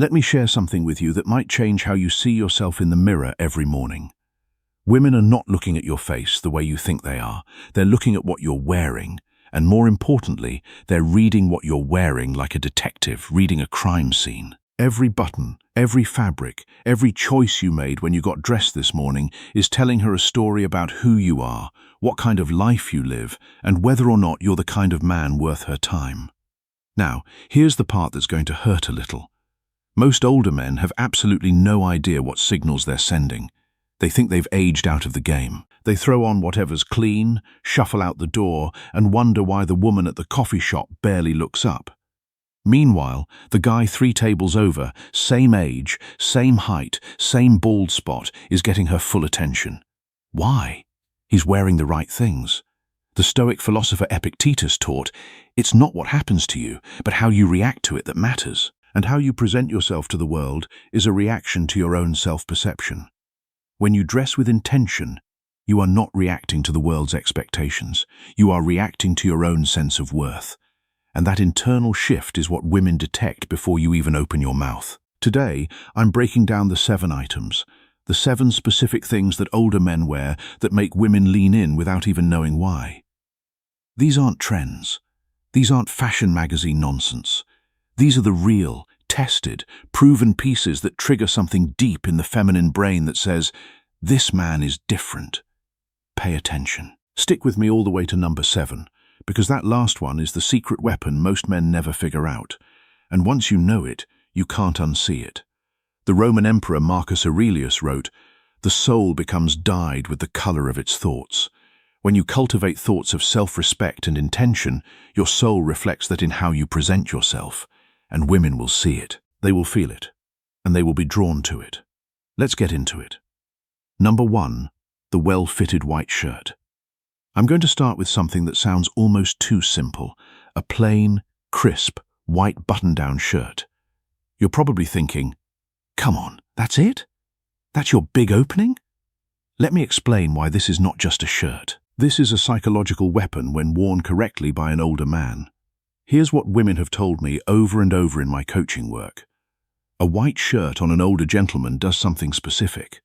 Let me share something with you that might change how you see yourself in the mirror every morning. Women are not looking at your face the way you think they are. They're looking at what you're wearing, and more importantly, they're reading what you're wearing like a detective reading a crime scene. Every button, every fabric, every choice you made when you got dressed this morning is telling her a story about who you are, what kind of life you live, and whether or not you're the kind of man worth her time. Now, here's the part that's going to hurt a little. Most older men have absolutely no idea what signals they're sending. They think they've aged out of the game. They throw on whatever's clean, shuffle out the door, and wonder why the woman at the coffee shop barely looks up. Meanwhile, the guy 3 tables over, same age, same height, same bald spot, is getting her full attention. Why? He's wearing the right things. The Stoic philosopher Epictetus taught, it's not what happens to you, but how you react to it that matters. And how you present yourself to the world is a reaction to your own self-perception. When you dress with intention, you are not reacting to the world's expectations. You are reacting to your own sense of worth. And that internal shift is what women detect before you even open your mouth. Today, I'm breaking down the 7 items, the 7 specific things that older men wear that make women lean in without even knowing why. These aren't trends. These aren't fashion magazine nonsense. These are the real, tested, proven pieces that trigger something deep in the feminine brain that says, this man is different. Pay attention. Stick with me all the way to number 7, because that last one is the secret weapon most men never figure out. And once you know it, you can't unsee it. The Roman Emperor Marcus Aurelius wrote, the soul becomes dyed with the color of its thoughts. When you cultivate thoughts of self-respect and intention, your soul reflects that in how you present yourself. And women will see it, they will feel it, and they will be drawn to it. Let's get into it. Number 1, the well-fitted white shirt. I'm going to start with something that sounds almost too simple, a plain, crisp, white button-down shirt. You're probably thinking, come on, that's it? That's your big opening? Let me explain why this is not just a shirt. This is a psychological weapon when worn correctly by an older man. Here's what women have told me over and over in my coaching work. A white shirt on an older gentleman does something specific.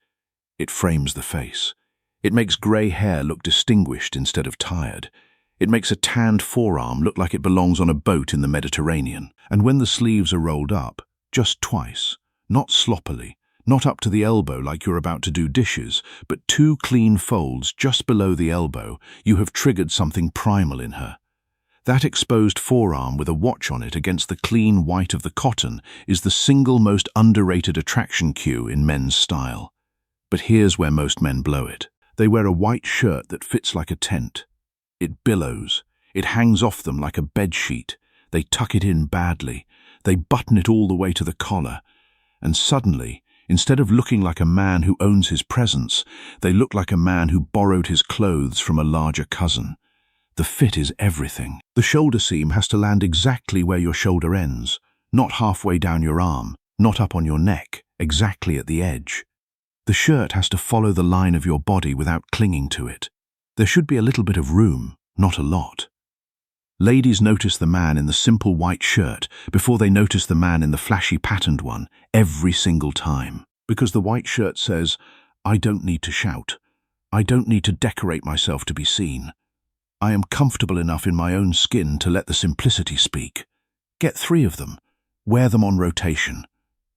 It frames the face. It makes grey hair look distinguished instead of tired. It makes a tanned forearm look like it belongs on a boat in the Mediterranean. And when the sleeves are rolled up, just twice, not sloppily, not up to the elbow like you're about to do dishes, but 2 clean folds just below the elbow, you have triggered something primal in her. That exposed forearm with a watch on it against the clean white of the cotton is the single most underrated attraction cue in men's style. But here's where most men blow it. They wear a white shirt that fits like a tent. It billows. It hangs off them like a bedsheet. They tuck it in badly. They button it all the way to the collar. And suddenly, instead of looking like a man who owns his presence, they look like a man who borrowed his clothes from a larger cousin. The fit is everything. The shoulder seam has to land exactly where your shoulder ends, not halfway down your arm, not up on your neck, exactly at the edge. The shirt has to follow the line of your body without clinging to it. There should be a little bit of room, not a lot. Ladies notice the man in the simple white shirt before they notice the man in the flashy patterned one every single time. Because the white shirt says, I don't need to shout. I don't need to decorate myself to be seen. I am comfortable enough in my own skin to let the simplicity speak. Get 3 of them. Wear them on rotation.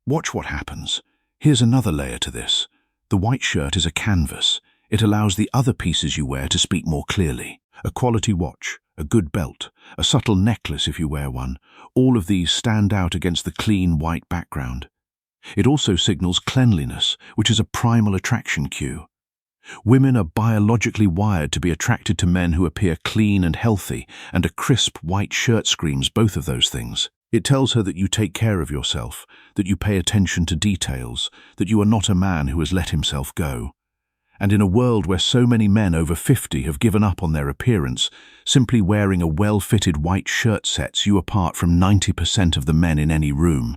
Watch what happens. Here's another layer to this. The white shirt is a canvas. It allows the other pieces you wear to speak more clearly. A quality watch, a good belt, a subtle necklace if you wear one. All of these stand out against the clean white background. It also signals cleanliness, which is a primal attraction cue. Women are biologically wired to be attracted to men who appear clean and healthy, and a crisp white shirt screams both of those things. It tells her that you take care of yourself, that you pay attention to details, that you are not a man who has let himself go. And in a world where so many men over 50 have given up on their appearance, simply wearing a well-fitted white shirt sets you apart from 90% of the men in any room.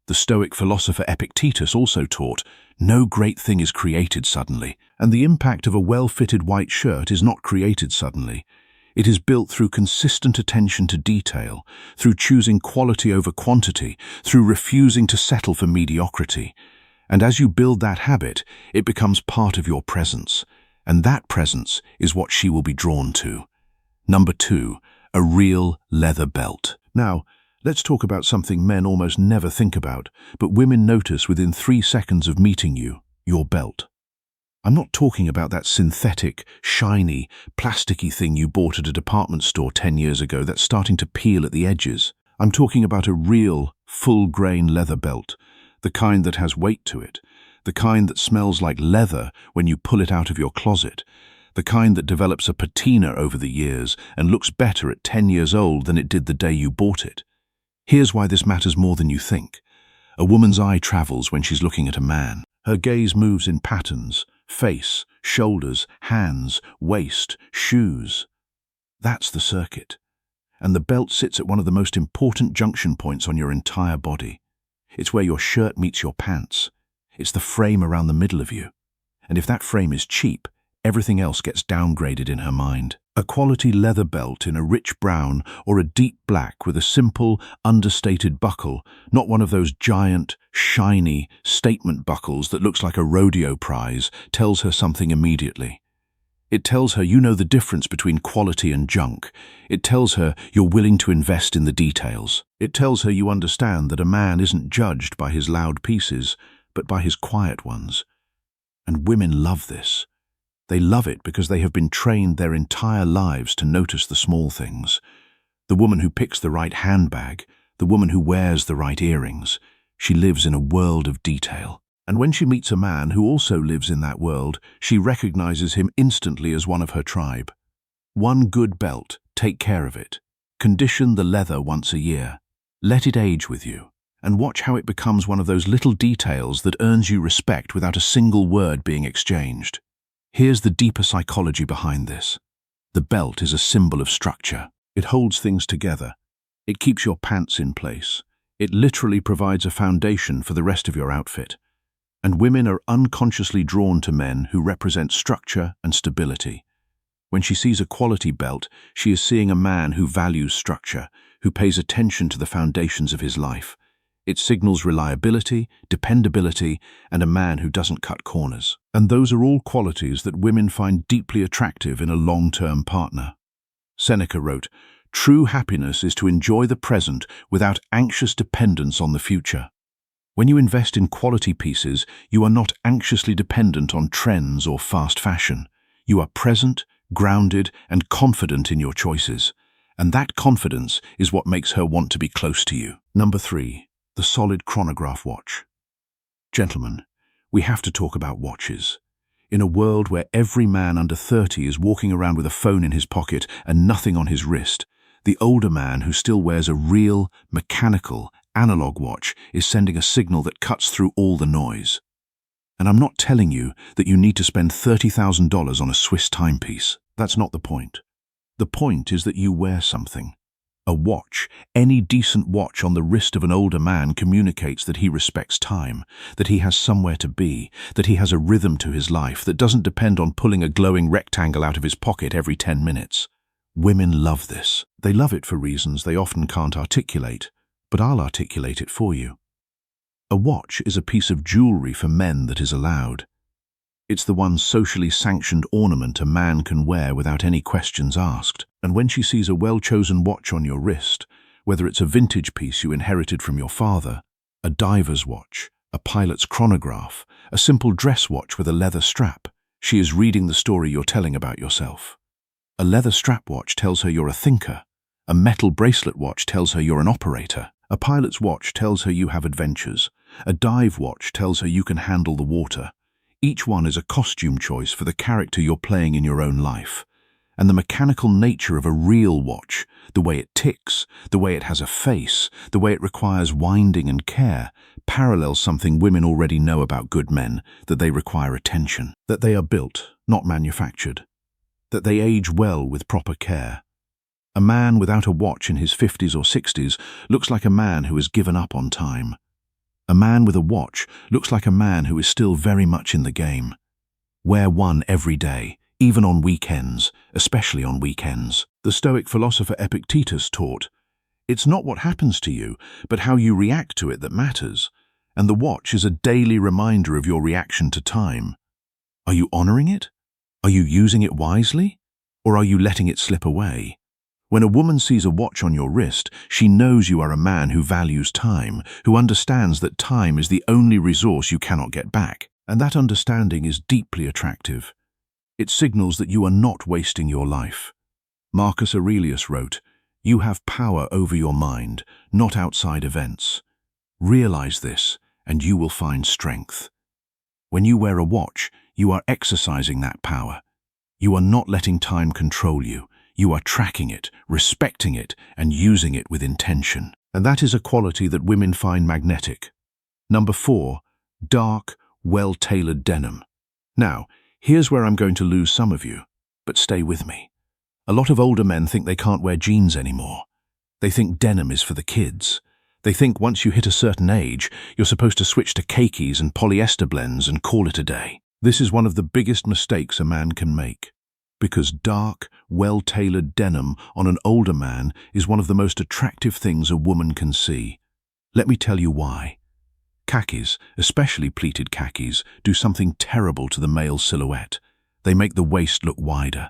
The Stoic philosopher Epictetus also taught, no great thing is created suddenly, and the impact of a well-fitted white shirt is not created suddenly. It is built through consistent attention to detail, through choosing quality over quantity, through refusing to settle for mediocrity. And as you build that habit, it becomes part of your presence. And that presence is what she will be drawn to. Number 2, a real leather belt. Now, let's talk about something men almost never think about, but women notice within 3 seconds of meeting you: your belt. I'm not talking about that synthetic, shiny, plasticky thing you bought at a department store 10 years ago that's starting to peel at the edges. I'm talking about a real, full-grain leather belt, the kind that has weight to it, the kind that smells like leather when you pull it out of your closet, the kind that develops a patina over the years and looks better at 10 years old than it did the day you bought it. Here's why this matters more than you think. A woman's eye travels when she's looking at a man. Her gaze moves in patterns: face, shoulders, hands, waist, shoes. That's the circuit. And the belt sits at one of the most important junction points on your entire body. It's where your shirt meets your pants. It's the frame around the middle of you. And if that frame is cheap, everything else gets downgraded in her mind. A quality leather belt in a rich brown or a deep black with a simple, understated buckle, not one of those giant, shiny statement buckles that looks like a rodeo prize, tells her something immediately. It tells her you know the difference between quality and junk. It tells her you're willing to invest in the details. It tells her you understand that a man isn't judged by his loud pieces, but by his quiet ones. And women love this. They love it because they have been trained their entire lives to notice the small things. The woman who picks the right handbag, the woman who wears the right earrings, she lives in a world of detail. And when she meets a man who also lives in that world, she recognizes him instantly as one of her tribe. One good belt, take care of it. Condition the leather once a year. Let it age with you. And watch how it becomes one of those little details that earns you respect without a single word being exchanged. Here's the deeper psychology behind this. The belt is a symbol of structure. It holds things together. It keeps your pants in place. It literally provides a foundation for the rest of your outfit. And women are unconsciously drawn to men who represent structure and stability. When she sees a quality belt, she is seeing a man who values structure, who pays attention to the foundations of his life. It signals reliability, dependability, and a man who doesn't cut corners. And those are all qualities that women find deeply attractive in a long-term partner. Seneca wrote, "True happiness is to enjoy the present without anxious dependence on the future." When you invest in quality pieces, you are not anxiously dependent on trends or fast fashion. You are present, grounded, and confident in your choices. And that confidence is what makes her want to be close to you. Number 3. The solid chronograph watch. Gentlemen, we have to talk about watches. In a world where every man under 30 is walking around with a phone in his pocket and nothing on his wrist, the older man who still wears a real, mechanical, analog watch is sending a signal that cuts through all the noise. And I'm not telling you that you need to spend $30,000 on a Swiss timepiece. That's not the point. The point is that you wear something. A watch, any decent watch on the wrist of an older man communicates that he respects time, that he has somewhere to be, that he has a rhythm to his life that doesn't depend on pulling a glowing rectangle out of his pocket every 10 minutes. Women love this. They love it for reasons they often can't articulate, but I'll articulate it for you. A watch is a piece of jewelry for men that is allowed. It's the one socially sanctioned ornament a man can wear without any questions asked. And when she sees a well-chosen watch on your wrist, whether it's a vintage piece you inherited from your father, a diver's watch, a pilot's chronograph, a simple dress watch with a leather strap, she is reading the story you're telling about yourself. A leather strap watch tells her you're a thinker. A metal bracelet watch tells her you're an operator. A pilot's watch tells her you have adventures. A dive watch tells her you can handle the water. Each one is a costume choice for the character you're playing in your own life. And the mechanical nature of a real watch, the way it ticks, the way it has a face, the way it requires winding and care, parallels something women already know about good men, that they require attention, that they are built, not manufactured, that they age well with proper care. A man without a watch in his 50s or 60s looks like a man who has given up on time. A man with a watch looks like a man who is still very much in the game. Wear one every day, even on weekends, especially on weekends. The Stoic philosopher Epictetus taught, "It's not what happens to you, but how you react to it that matters." And the watch is a daily reminder of your reaction to time. Are you honoring it? Are you using it wisely? Or are you letting it slip away? When a woman sees a watch on your wrist, she knows you are a man who values time, who understands that time is the only resource you cannot get back. And that understanding is deeply attractive. It signals that you are not wasting your life. Marcus Aurelius wrote, "You have power over your mind, not outside events. Realize this, and you will find strength." When you wear a watch, you are exercising that power. You are not letting time control you. You are tracking it, respecting it, and using it with intention. And that is a quality that women find magnetic. Number 4, dark, well-tailored denim. Now, here's where I'm going to lose some of you, but stay with me. A lot of older men think they can't wear jeans anymore. They think denim is for the kids. They think once you hit a certain age, you're supposed to switch to khakis and polyester blends and call it a day. This is one of the biggest mistakes a man can make, because dark, well-tailored denim on an older man is one of the most attractive things a woman can see. Let me tell you why. Khakis, especially pleated khakis, do something terrible to the male silhouette. They make the waist look wider.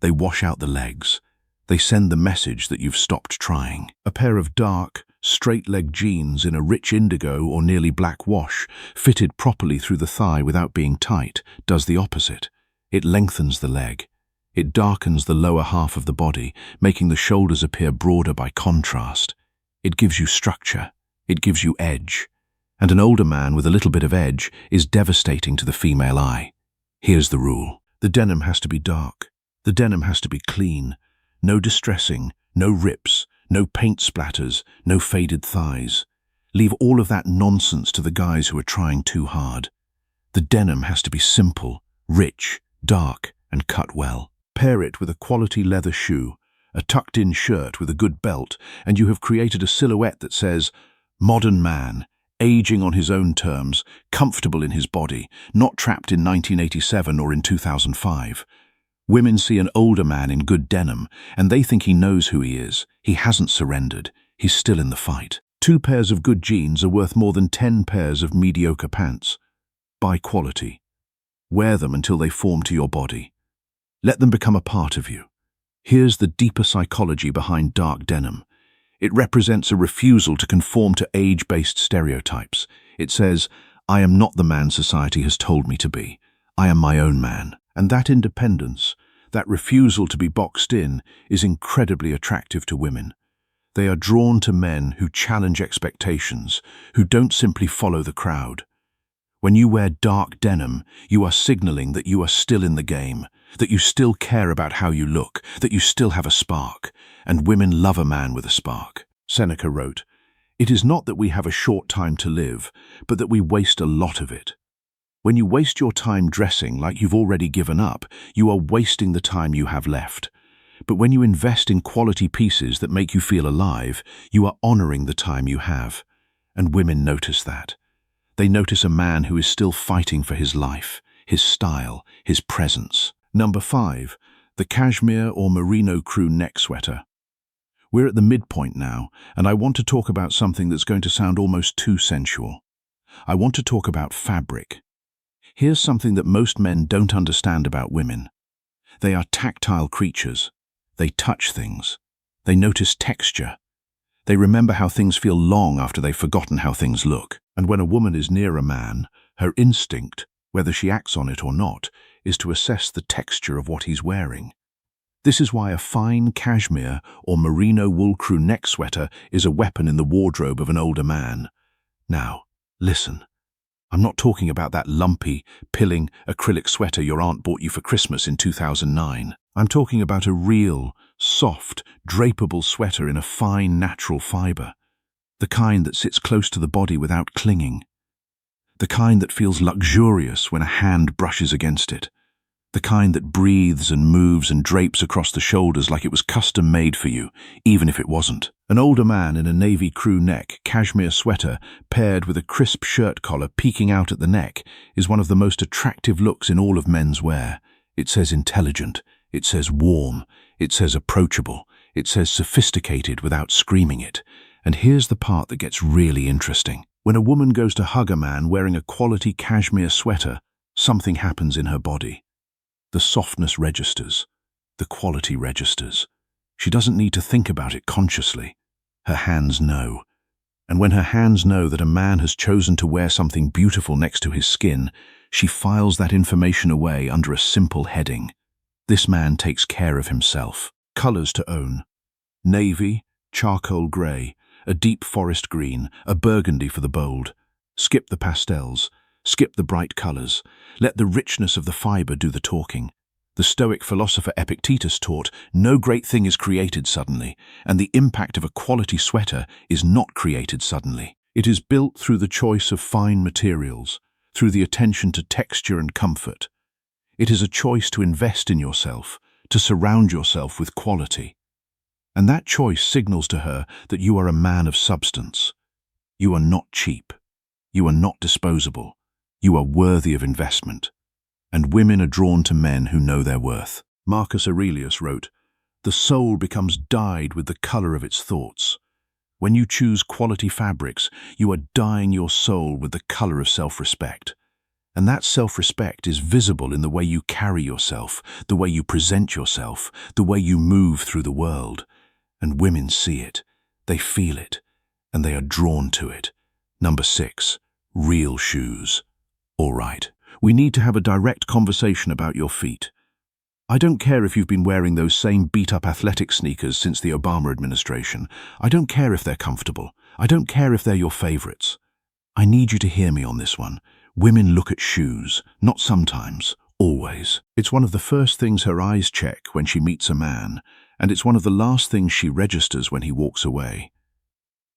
They wash out the legs. They send the message that you've stopped trying. A pair of dark, straight-leg jeans in a rich indigo or nearly black wash, fitted properly through the thigh without being tight, does the opposite. It lengthens the leg. It darkens the lower half of the body, making the shoulders appear broader by contrast. It gives you structure. It gives you edge. And an older man with a little bit of edge is devastating to the female eye. Here's the rule. The denim has to be dark. The denim has to be clean. No distressing, no rips, no paint splatters, no faded thighs. Leave all of that nonsense to the guys who are trying too hard. The denim has to be simple, rich, dark, and cut well. Pair it with a quality leather shoe, a tucked-in shirt with a good belt, and you have created a silhouette that says, "Modern man, aging on his own terms, comfortable in his body, not trapped in 1987 or in 2005. Women see an older man in good denim, and they think he knows who he is. He hasn't surrendered. He's still in the fight. 2 pairs of good jeans are worth more than 10 pairs of mediocre pants. Buy quality. Wear them until they form to your body. Let them become a part of you. Here's the deeper psychology behind dark denim. It represents a refusal to conform to age-based stereotypes. It says, "I am not the man society has told me to be. I am my own man." And that independence, that refusal to be boxed in, is incredibly attractive to women. They are drawn to men who challenge expectations, who don't simply follow the crowd. When you wear dark denim, you are signaling that you are still in the game, that you still care about how you look, that you still have a spark, and women love a man with a spark. Seneca wrote, "It is not that we have a short time to live, but that we waste a lot of it." When you waste your time dressing like you've already given up, you are wasting the time you have left. But when you invest in quality pieces that make you feel alive, you are honoring the time you have. And women notice that. They notice a man who is still fighting for his life, his style, his presence. Number 5, the cashmere or merino crew neck sweater. We're at the midpoint now, and I want to talk about something that's going to sound almost too sensual. I want to talk about fabric. Here's something that most men don't understand about women. They are tactile creatures. They touch things. They notice texture. They remember how things feel long after they've forgotten how things look. And when a woman is near a man, her instinct, whether she acts on it or not, is to assess the texture of what he's wearing. This is why a fine cashmere or merino wool crew neck sweater is a weapon in the wardrobe of an older man. Now, listen. I'm not talking about that lumpy, pilling acrylic sweater your aunt bought you for Christmas in 2009. I'm talking about a real, soft, drapable sweater in a fine, natural fiber. The kind that sits close to the body without clinging. The kind that feels luxurious when a hand brushes against it. The kind that breathes and moves and drapes across the shoulders like it was custom made for you, even if it wasn't. An older man in a navy crew neck cashmere sweater paired with a crisp shirt collar peeking out at the neck is one of the most attractive looks in all of men's wear. It says intelligent. It says warm. It says approachable. It says sophisticated without screaming it. And here's the part that gets really interesting. When a woman goes to hug a man wearing a quality cashmere sweater, something happens in her body. The softness registers. The quality registers. She doesn't need to think about it consciously. Her hands know. And when her hands know that a man has chosen to wear something beautiful next to his skin, she files that information away under a simple heading. This man takes care of himself. Colors to own. Navy, charcoal grey, a deep forest green, a burgundy for the bold. Skip the pastels. Skip the bright colors. Let the richness of the fiber do the talking. The Stoic philosopher Epictetus taught, no great thing is created suddenly, and the impact of a quality sweater is not created suddenly. It is built through the choice of fine materials, through the attention to texture and comfort. It is a choice to invest in yourself, to surround yourself with quality. And that choice signals to her that you are a man of substance. You are not cheap. You are not disposable. You are worthy of investment. And women are drawn to men who know their worth. Marcus Aurelius wrote, "The soul becomes dyed with the color of its thoughts." When you choose quality fabrics, you are dyeing your soul with the color of self-respect. And that self-respect is visible in the way you carry yourself, the way you present yourself, the way you move through the world. And women see it, they feel it, and they are drawn to it. Number 6, real shoes. All right. We need to have a direct conversation about your feet. I don't care if you've been wearing those same beat-up athletic sneakers since the Obama administration. I don't care if they're comfortable. I don't care if they're your favorites. I need you to hear me on this one. Women look at shoes, not sometimes, always. It's one of the first things her eyes check when she meets a man, and it's one of the last things she registers when he walks away.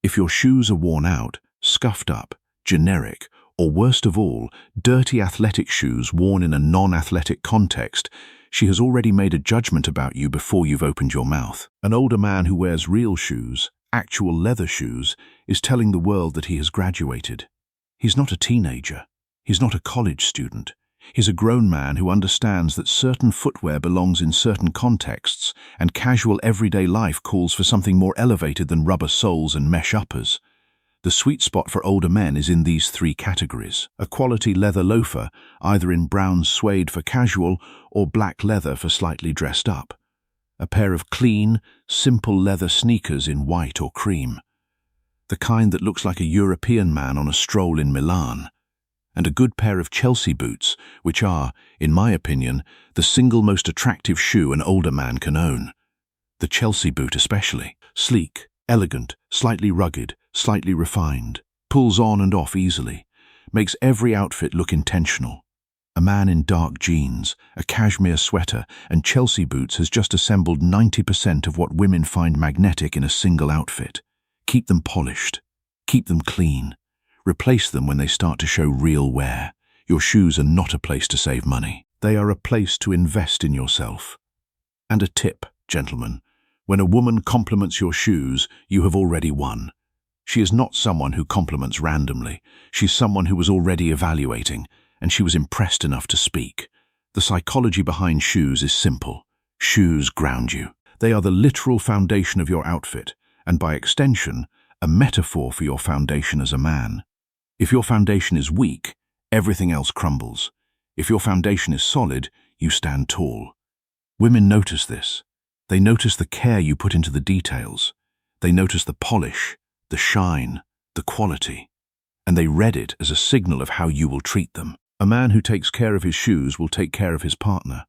If your shoes are worn out, scuffed up, generic, or worst of all, dirty athletic shoes worn in a non-athletic context, she has already made a judgment about you before you've opened your mouth. An older man who wears real shoes, actual leather shoes, is telling the world that he has graduated. He's not a teenager. He's not a college student. He's a grown man who understands that certain footwear belongs in certain contexts, and casual everyday life calls for something more elevated than rubber soles and mesh uppers. The sweet spot for older men is in these 3 categories. A quality leather loafer, either in brown suede for casual or black leather for slightly dressed up. A pair of clean, simple leather sneakers in white or cream. The kind that looks like a European man on a stroll in Milan. And a good pair of Chelsea boots, which are, in my opinion, the single most attractive shoe an older man can own. The Chelsea boot especially. Sleek, elegant, slightly rugged, slightly refined, pulls on and off easily, makes every outfit look intentional. A man in dark jeans, a cashmere sweater, and Chelsea boots has just assembled 90% of what women find magnetic in a single outfit. Keep them polished. Keep them clean. Replace them when they start to show real wear. Your shoes are not a place to save money. They are a place to invest in yourself. And a tip, gentlemen. When a woman compliments your shoes, you have already won. She is not someone who compliments randomly. She's someone who was already evaluating, and she was impressed enough to speak. The psychology behind shoes is simple. Shoes ground you. They are the literal foundation of your outfit, and by extension, a metaphor for your foundation as a man. If your foundation is weak, everything else crumbles. If your foundation is solid, you stand tall. Women notice this. They notice the care you put into the details. They notice the polish, the shine, the quality. And they read it as a signal of how you will treat them. A man who takes care of his shoes will take care of his partner.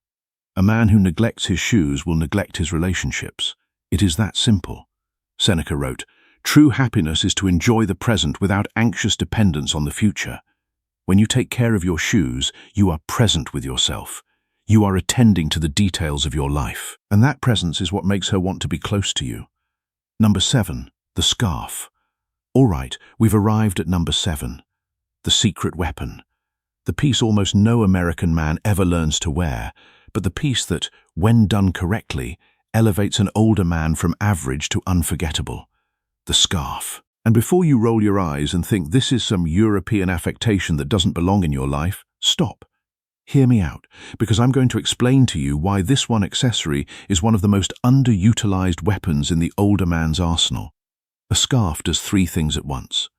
A man who neglects his shoes will neglect his relationships. It is that simple. Seneca wrote, "True happiness is to enjoy the present without anxious dependence on the future." When you take care of your shoes, you are present with yourself. You are attending to the details of your life. And that presence is what makes her want to be close to you. Number 7, the scarf. All right, we've arrived at number 7, the secret weapon. The piece almost no American man ever learns to wear, but the piece that, when done correctly, elevates an older man from average to unforgettable. The scarf. And before you roll your eyes and think this is some European affectation that doesn't belong in your life, stop. Hear me out, because I'm going to explain to you why this one accessory is one of the most underutilized weapons in the older man's arsenal. A scarf does three things at once.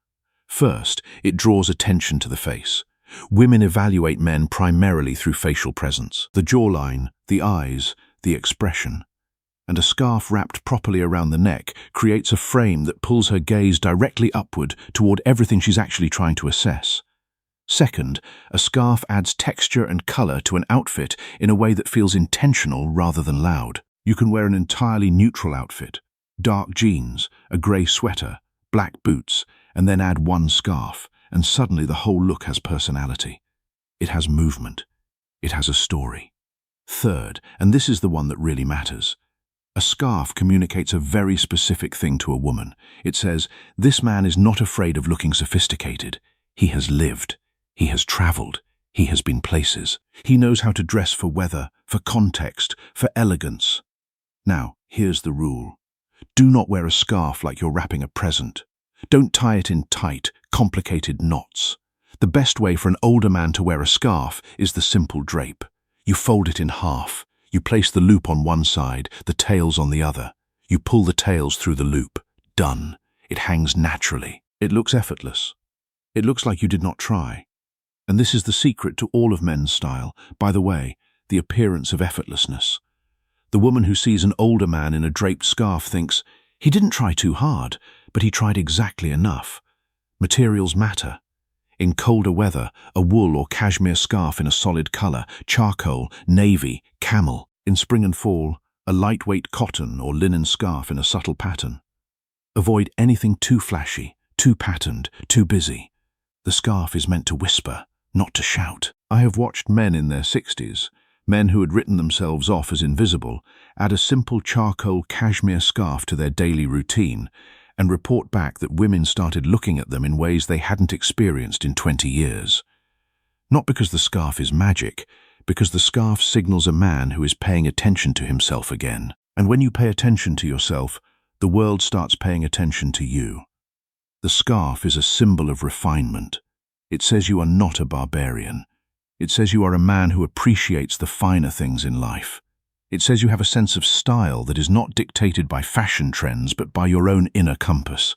First, it draws attention to the face. Women evaluate men primarily through facial presence, the jawline, the eyes, the expression. And a scarf wrapped properly around the neck creates a frame that pulls her gaze directly upward toward everything she's actually trying to assess. Second, a scarf adds texture and color to an outfit in a way that feels intentional rather than loud. You can wear an entirely neutral outfit, dark jeans, a grey sweater, black boots, and then add one scarf, and suddenly the whole look has personality. It has movement. It has a story. Third, and this is the one that really matters, a scarf communicates a very specific thing to a woman. It says, this man is not afraid of looking sophisticated. He has lived. He has traveled. He has been places. He knows how to dress for weather, for context, for elegance. Now, here's the rule. Do not wear a scarf like you're wrapping a present. Don't tie it in tight, complicated knots. The best way for an older man to wear a scarf is the simple drape. You fold it in half. You place the loop on one side, the tails on the other. You pull the tails through the loop. Done. It hangs naturally. It looks effortless. It looks like you did not try. And this is the secret to all of men's style. By the way, the appearance of effortlessness. The woman who sees an older man in a draped scarf thinks, he didn't try too hard, but he tried exactly enough. Materials matter. In colder weather, a wool or cashmere scarf in a solid color, charcoal, navy, camel. In spring and fall, a lightweight cotton or linen scarf in a subtle pattern. Avoid anything too flashy, too patterned, too busy. The scarf is meant to whisper, not to shout. I have watched men in their 60s, men who had written themselves off as invisible, add a simple charcoal cashmere scarf to their daily routine and report back that women started looking at them in ways they hadn't experienced in 20 years. Not because the scarf is magic, because the scarf signals a man who is paying attention to himself again. And when you pay attention to yourself, the world starts paying attention to you. The scarf is a symbol of refinement. It says you are not a barbarian. It says you are a man who appreciates the finer things in life. It says you have a sense of style that is not dictated by fashion trends but by your own inner compass.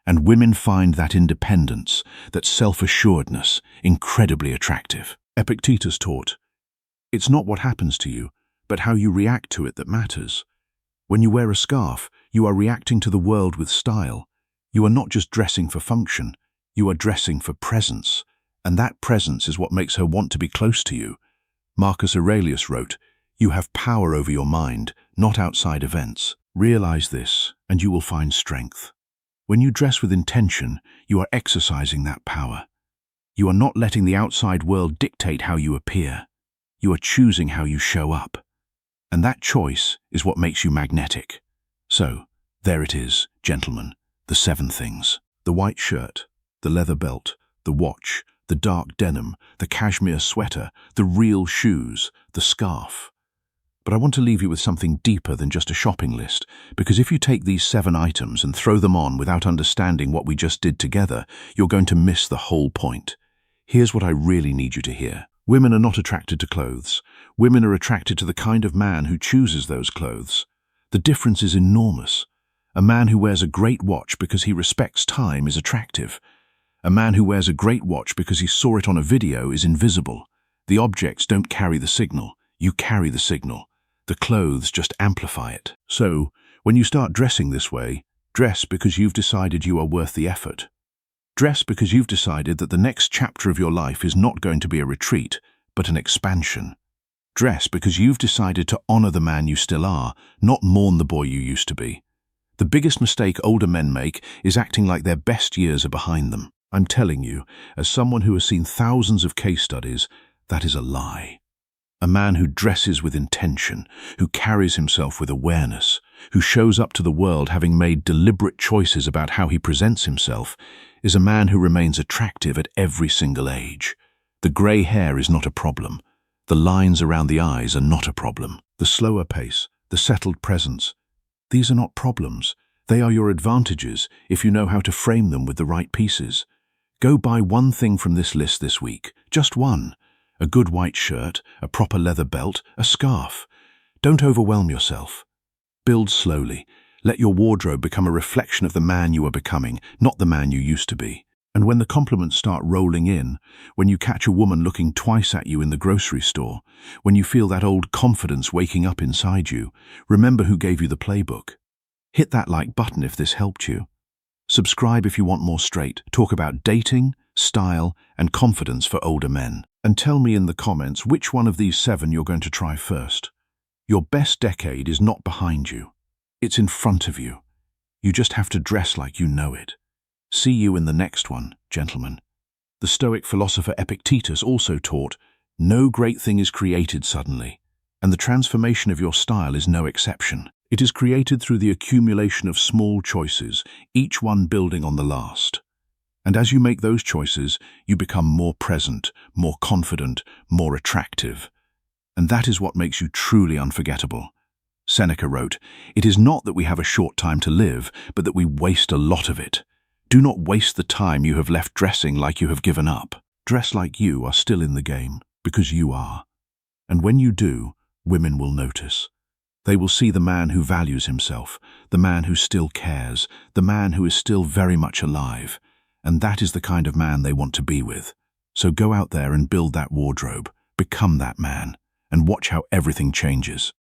And women find that independence, that self-assuredness, incredibly attractive. Epictetus taught, it's not what happens to you, but how you react to it that matters. When you wear a scarf, you are reacting to the world with style. You are not just dressing for function, you are dressing for presence. And that presence is what makes her want to be close to you. Marcus Aurelius wrote, you have power over your mind, not outside events. Realize this, and you will find strength. When you dress with intention, you are exercising that power. You are not letting the outside world dictate how you appear. You are choosing how you show up. And that choice is what makes you magnetic. So, there it is, gentlemen, the 7 things. The white shirt, the leather belt, the watch, the dark denim, the cashmere sweater, the real shoes, the scarf. But I want to leave you with something deeper than just a shopping list, because if you take these 7 items and throw them on without understanding what we just did together, you're going to miss the whole point. Here's what I really need you to hear. Women are not attracted to clothes. Women are attracted to the kind of man who chooses those clothes. The difference is enormous. A man who wears a great watch because he respects time is attractive. A man who wears a great watch because he saw it on a video is invisible. The objects don't carry the signal. You carry the signal. The clothes just amplify it. So, when you start dressing this way, dress because you've decided you are worth the effort. Dress because you've decided that the next chapter of your life is not going to be a retreat, but an expansion. Dress because you've decided to honor the man you still are, not mourn the boy you used to be. The biggest mistake older men make is acting like their best years are behind them. I'm telling you, as someone who has seen thousands of case studies, that is a lie. A man who dresses with intention, who carries himself with awareness, who shows up to the world having made deliberate choices about how he presents himself, is a man who remains attractive at every single age. The grey hair is not a problem. The lines around the eyes are not a problem. The slower pace, the settled presence, these are not problems. They are your advantages if you know how to frame them with the right pieces. Go buy one thing from this list this week, just one, A good white shirt, a proper leather belt, a scarf. Don't overwhelm yourself. Build slowly. Let your wardrobe become a reflection of the man you are becoming, not the man you used to be. And when the compliments start rolling in, when you catch a woman looking twice at you in the grocery store, when you feel that old confidence waking up inside you, remember who gave you the playbook. Hit that like button if this helped you. Subscribe if you want more straight talk about dating, style, and confidence for older men. And tell me in the comments which one of these 7 you're going to try first. Your best decade is not behind you. It's in front of you. You just have to dress like you know it. See you in the next one, gentlemen. The Stoic philosopher Epictetus also taught, no great thing is created suddenly, and the transformation of your style is no exception. It is created through the accumulation of small choices, each one building on the last. And as you make those choices, you become more present, more confident, more attractive. And that is what makes you truly unforgettable. Seneca wrote, "It is not that we have a short time to live, but that we waste a lot of it. Do not waste the time you have left dressing like you have given up. Dress like you are still in the game, because you are. And when you do, women will notice. They will see the man who values himself, the man who still cares, the man who is still very much alive. And that is the kind of man they want to be with. So go out there and build that wardrobe, become that man, and watch how everything changes."